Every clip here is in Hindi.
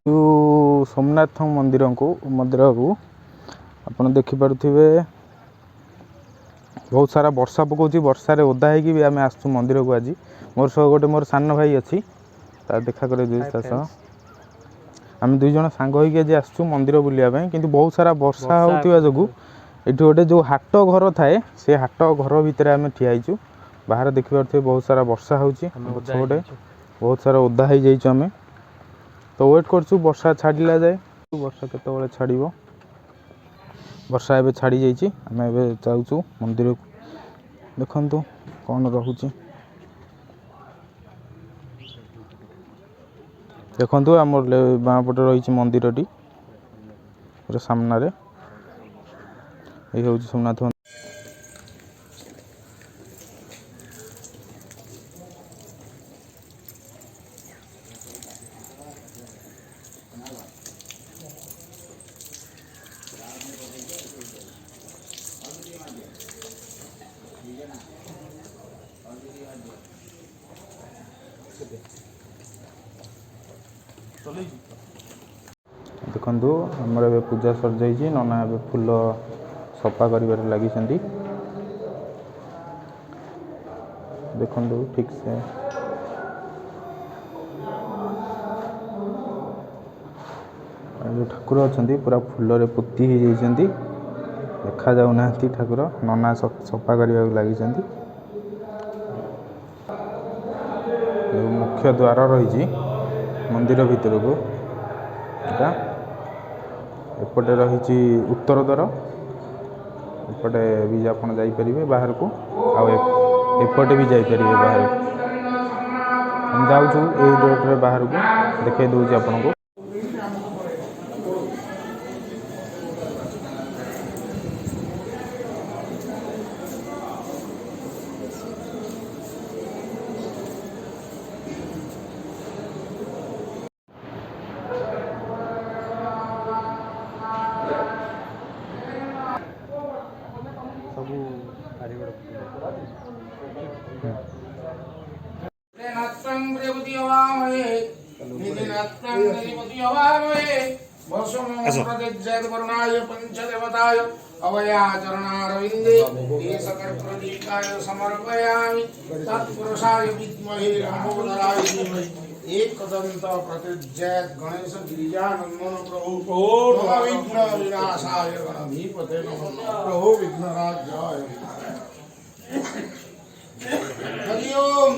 सोमनाथ मंदिर को आप देखिपे बहुत सारा वर्षा पकाउँ वर्षार ओदा होगी भी आम आसु मंदिर को आज मोर सह गोटे मोर सान भाई अच्छी देखा कर आम दुई जन सांग होगी आज आसु मंदिर बुलायापाई कि बहुत सारा वर्षा होता जो ये गोटे जो हाट घर थाए से हाट घर भितर आम ठियाईचु बाहर देखिपे बहुत सारा वर्षा होटे बहुत सारा ओदा हो जाइए तो वेट करछु वर्षा छाड़ा जाए वर्षा केत छाड़ वर्षा एवं छाड़ी जाइए आम ए जाऊँ मंदिर को देखु कौन रोचे देखु आम बाँ पटे रही मंदिरटी सामने ये हूँ सोमनाथ मंदिर। देखु आमर ए पूजा सर जाइए नना ए फूल सफा कर लगी देखु ठीक से जो ठाकुर अच्छा पूरा फूल पोती हो जाती देखा जाऊना ठाकुर नना सफा करने लगी मुख्य द्वार रही मंदिर भितर को एपटे रही उत्तर द्वार एपटे भी आप जापरेंगे बाहर को एपटे भी जापरेंगे बाहर हम जाऊँ ये रोड्रे बाहर को देखे दूसरी आपन को पंचदेवताय अवयाचरणारविंदे समर्पयामि तत्पुरुषाय विद्महे नमोदराय धीमहि एकदंत प्रत्यज्येत् गणेश गिरिजानंदन प्रभु विघ्न विनाशाय गणधीपते नमः प्रभु विघ्नराजाय हरि ओम।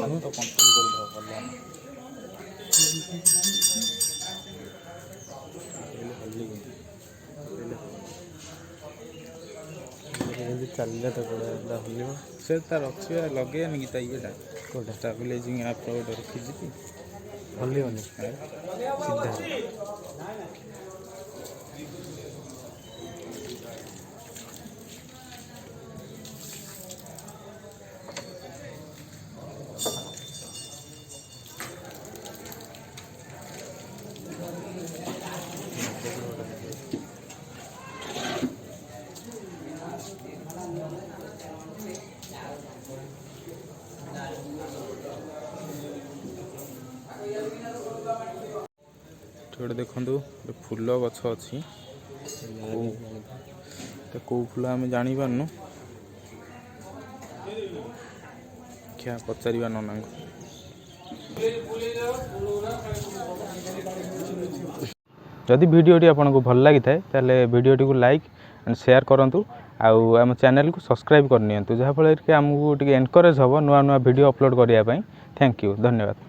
चल से तार अच्छे लगे गीता ये कौटा स्टाबिलाइजिंग ऐप गोटे रखी हल्ली सीधा गोटे देखु फूल गछ अच्छी कौ फूल आम जानी पारनु क्या पचार नना जदि वीडियोटी आपको भल लगी थाए वीडियोटी को लाइक एंड शेयर करूँ आम चैनल को सब्सक्राइब करनी जहाँफल कि आमको एनकरेज हम नुआ नुआ वीडियो अपलोड करने। थैंक यू धन्यवाद।